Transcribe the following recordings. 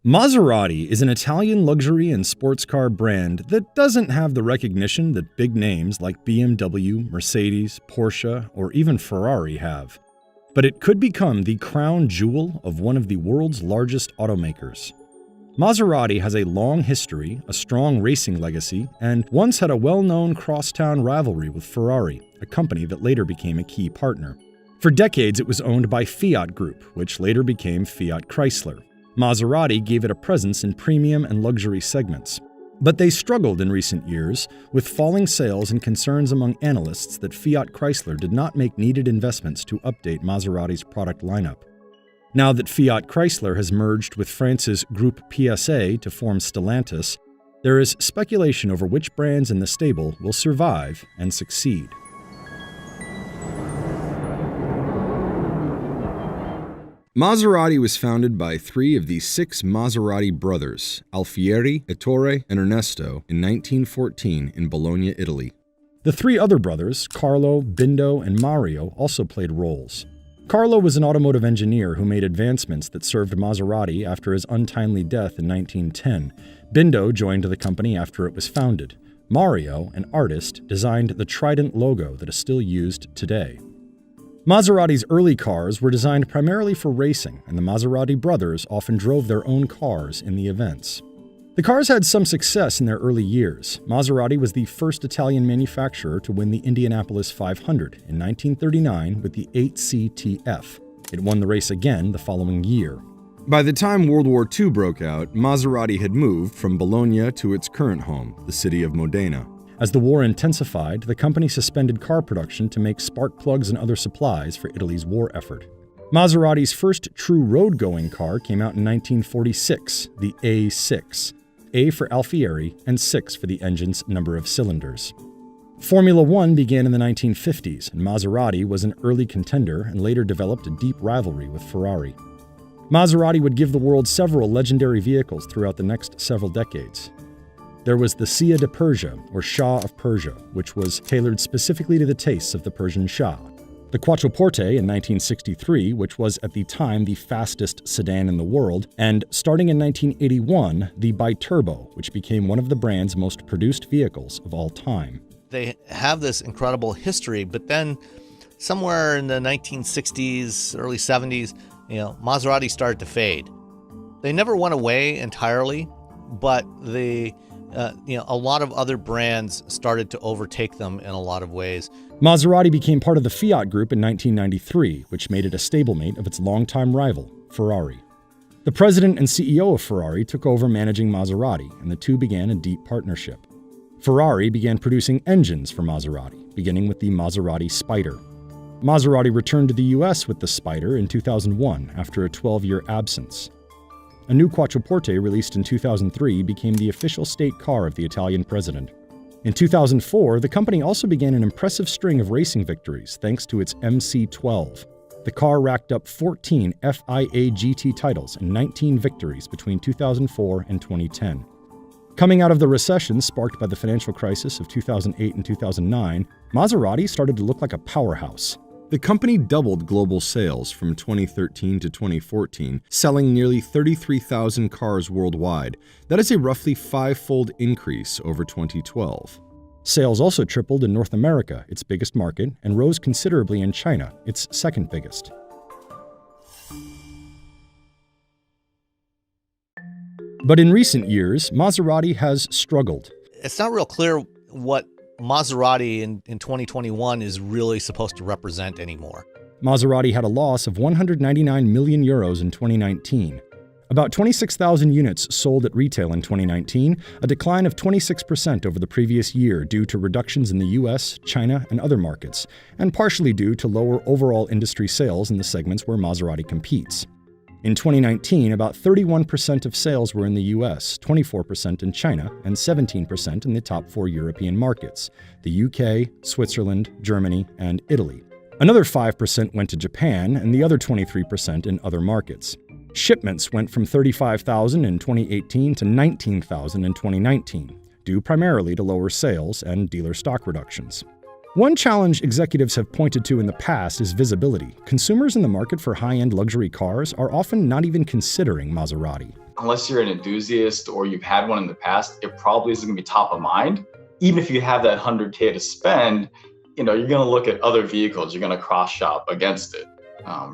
Maserati is an Italian luxury and sports car brand that doesn't have the recognition that big names like BMW, Mercedes, Porsche, or even Ferrari have. But it could become the crown jewel of one of the world's largest automakers. Maserati has a long history, a strong racing legacy, and once had a well-known crosstown rivalry with Ferrari, a company that later became a key partner. For decades, it was owned by Fiat Group, which later became Fiat Chrysler. Maserati gave it a presence in premium and luxury segments. But they struggled in recent years, with falling sales and concerns among analysts that Fiat Chrysler did not make needed investments to update Maserati's product lineup. Now that Fiat Chrysler has merged with France's Group PSA to form Stellantis, there is speculation over which brands in the stable will survive and succeed. Maserati was founded by three of the six Maserati brothers, Alfieri, Ettore, and Ernesto, in 1914 in Bologna, Italy. The three other brothers, Carlo, Bindo, and Mario, also played roles. Carlo was an automotive engineer who made advancements that served Maserati after his untimely death in 1910. Bindo joined the company after it was founded. Mario, an artist, designed the Trident logo that is still used today. Maserati's early cars were designed primarily for racing, and the Maserati brothers often drove their own cars in the events. The cars had some success in their early years. Maserati was the first Italian manufacturer to win the Indianapolis 500 in 1939 with the 8CTF. It won the race again the following year. By the time World War II broke out, Maserati had moved from Bologna to its current home, the city of Modena. As the war intensified, the company suspended car production to make spark plugs and other supplies for Italy's war effort. Maserati's first true road-going car came out in 1946, the A6. A for Alfieri and 6 for the engine's number of cylinders. Formula One began in the 1950s, and Maserati was an early contender and later developed a deep rivalry with Ferrari. Maserati would give the world several legendary vehicles throughout the next several decades. There was the Sia de Persia, or Shah of Persia, which was tailored specifically to the tastes of the Persian Shah. The Quattroporte in 1963, which was at the time the fastest sedan in the world, and starting in 1981, the Biturbo, which became one of the brand's most produced vehicles of all time. They have this incredible history, but then somewhere in the 1960s, early 70s, Maserati started to fade. They never went away entirely, but a lot of other brands started to overtake them in a lot of ways. Maserati became part of the Fiat Group in 1993, which made it a stablemate of its longtime rival, Ferrari. The president and CEO of Ferrari took over managing Maserati, and the two began a deep partnership. Ferrari began producing engines for Maserati, beginning with the Maserati Spider. Maserati returned to the US with the Spider in 2001 after a 12-year absence. A new Quattroporte released in 2003 became the official state car of the Italian president. In 2004, the company also began an impressive string of racing victories thanks to its MC12. The car racked up 14 FIA GT titles and 19 victories between 2004 and 2010. Coming out of the recession sparked by the financial crisis of 2008 and 2009, Maserati started to look like a powerhouse. The company doubled global sales from 2013 to 2014, selling nearly 33,000 cars worldwide. That is a roughly five-fold increase over 2012. Sales also tripled in North America, its biggest market, and rose considerably in China, its second biggest. But in recent years, Maserati has struggled. It's not real clear what Maserati in 2021 is really supposed to represent anymore. Maserati had a loss of 199 million euros in 2019. About 26,000 units sold at retail in 2019, a decline of 26% over the previous year due to reductions in the US, China, and other markets, and partially due to lower overall industry sales in the segments where Maserati competes. In 2019, about 31% of sales were in the US, 24% in China, and 17% in the top 4 European markets, the UK, Switzerland, Germany, and Italy. Another 5% went to Japan, and the other 23% in other markets. Shipments went from 35,000 in 2018 to 19,000 in 2019, due primarily to lower sales and dealer stock reductions. One challenge executives have pointed to in the past is visibility. Consumers in the market for high-end luxury cars are often not even considering Maserati. unless you're an enthusiast or you've had one in the past, it probably isn't going to be top of mind. Even if you have that 100K to spend, you're going to look at other vehicles. You're going to cross shop against it.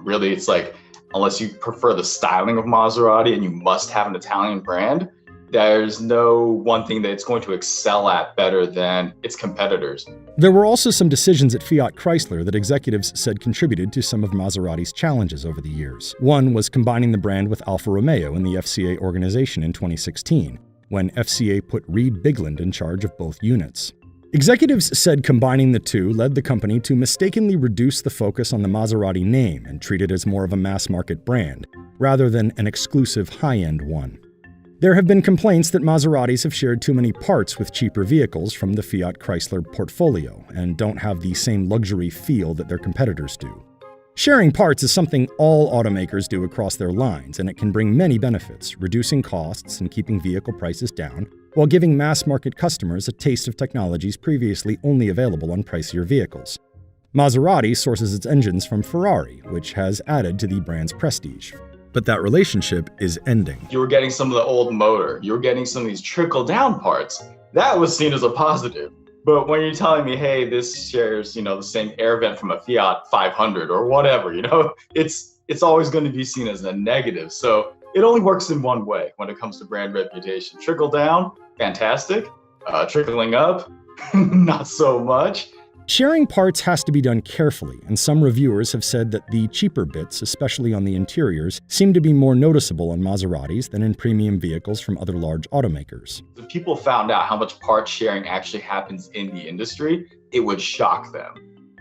Really, it's like, unless you prefer the styling of Maserati and you must have an Italian brand, there's no one thing that it's going to excel at better than its competitors. There were also some decisions at Fiat Chrysler that executives said contributed to some of Maserati's challenges over the years. One was combining the brand with Alfa Romeo in the FCA organization in 2016, when FCA put Reed Bigland in charge of both units. Executives said combining the two led the company to mistakenly reduce the focus on the Maserati name and treat it as more of a mass-market brand, rather than an exclusive high-end one. There have been complaints that Maseratis have shared too many parts with cheaper vehicles from the Fiat Chrysler portfolio and don't have the same luxury feel that their competitors do. Sharing parts is something all automakers do across their lines, and it can bring many benefits, reducing costs and keeping vehicle prices down, while giving mass-market customers a taste of technologies previously only available on pricier vehicles. Maserati sources its engines from Ferrari, which has added to the brand's prestige. But that relationship is ending. You were getting some of the old motor. You were getting some of these trickle-down parts. That was seen as a positive. But when you're telling me, hey, this shares, the same air vent from a Fiat 500 or whatever, it's always going to be seen as a negative. So it only works in one way when it comes to brand reputation. Trickle down, fantastic. Trickling up, not so much. Sharing parts has to be done carefully, and some reviewers have said that the cheaper bits, especially on the interiors, seem to be more noticeable on Maseratis than in premium vehicles from other large automakers. If people found out how much part sharing actually happens in the industry, it would shock them.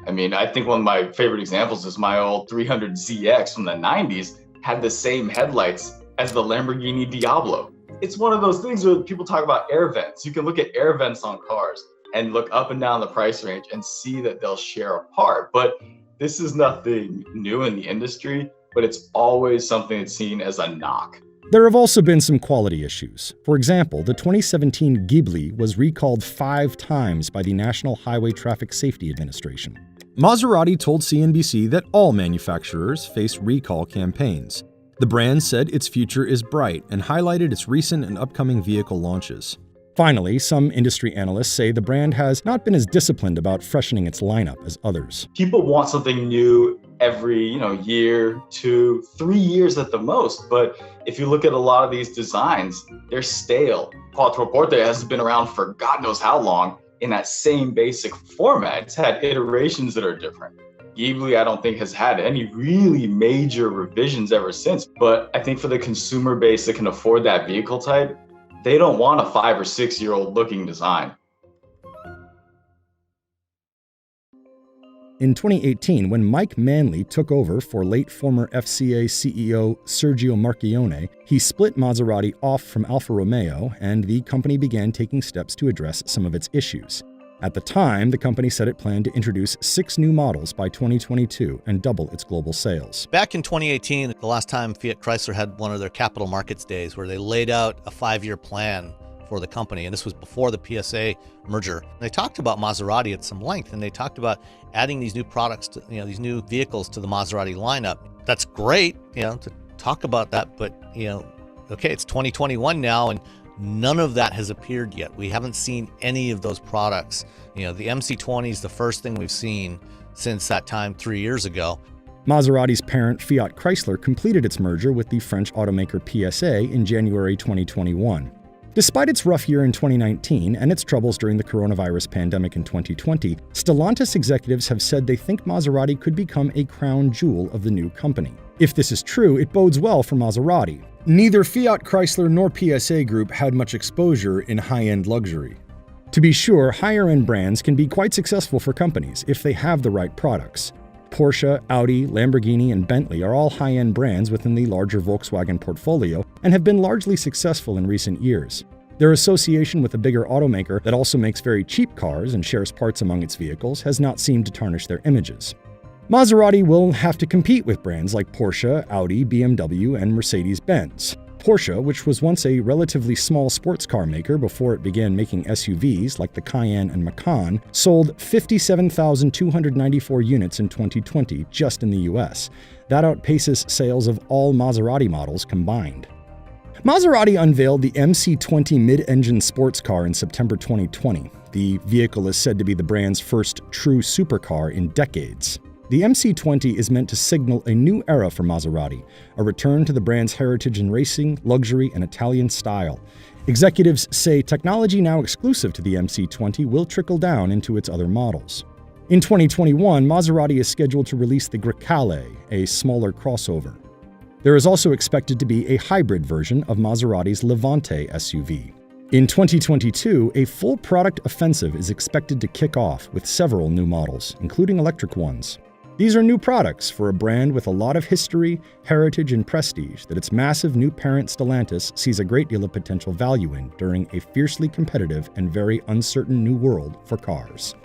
I think one of my favorite examples is my old 300ZX from the 90s had the same headlights as the Lamborghini Diablo. It's one of those things where people talk about air vents. You can look at air vents on cars and look up and down the price range and see that they'll share a part. But this is nothing new in the industry, but it's always something that's seen as a knock. There have also been some quality issues. For example, the 2017 Ghibli was recalled 5 times by the National Highway Traffic Safety Administration. Maserati told CNBC that all manufacturers face recall campaigns. The brand said its future is bright and highlighted its recent and upcoming vehicle launches. Finally, some industry analysts say the brand has not been as disciplined about freshening its lineup as others. People want something new every, year, 2, 3 years at the most. But if you look at a lot of these designs, they're stale. Quattroporte hasn't been around for God knows how long in that same basic format. It's had iterations that are different. Ghibli, I don't think, has had any really major revisions ever since. But I think for the consumer base that can afford that vehicle type, they don't want a 5 or 6 year old looking design. In 2018, when Mike Manley took over for late former FCA CEO Sergio Marchionne, he split Maserati off from Alfa Romeo, and the company began taking steps to address some of its issues. At the time, the company said it planned to introduce 6 new models by 2022 and double its global sales. Back in 2018, the last time Fiat Chrysler had one of their capital markets days where they laid out a 5-year plan for the company, and this was before the PSA merger. They talked about Maserati at some length, and they talked about adding these new products to, these new vehicles to the Maserati lineup. That's great, to talk about that, but, okay, it's 2021 now, and none of that has appeared yet. We haven't seen any of those products. The MC20 is the first thing we've seen since that time 3 years ago. Maserati's parent Fiat Chrysler completed its merger with the French automaker PSA in January 2021. Despite its rough year in 2019 and its troubles during the coronavirus pandemic in 2020, Stellantis executives have said they think Maserati could become a crown jewel of the new company. If this is true, it bodes well for Maserati. Neither Fiat Chrysler nor PSA Group had much exposure in high-end luxury. To be sure, higher-end brands can be quite successful for companies if they have the right products. Porsche, Audi, Lamborghini, and Bentley are all high-end brands within the larger Volkswagen portfolio and have been largely successful in recent years. Their association with a bigger automaker that also makes very cheap cars and shares parts among its vehicles has not seemed to tarnish their images. Maserati will have to compete with brands like Porsche, Audi, BMW, and Mercedes-Benz. Porsche, which was once a relatively small sports car maker before it began making SUVs like the Cayenne and Macan, sold 57,294 units in 2020 just in the US. That outpaces sales of all Maserati models combined. Maserati unveiled the MC20 mid-engine sports car in September 2020. The vehicle is said to be the brand's first true supercar in decades. The MC20 is meant to signal a new era for Maserati, a return to the brand's heritage in racing, luxury, and Italian style. Executives say technology now exclusive to the MC20 will trickle down into its other models. In 2021, Maserati is scheduled to release the Grecale, a smaller crossover. There is also expected to be a hybrid version of Maserati's Levante SUV. In 2022, a full product offensive is expected to kick off with several new models, including electric ones. These are new products for a brand with a lot of history, heritage, and prestige that its massive new parent Stellantis sees a great deal of potential value in during a fiercely competitive and very uncertain new world for cars.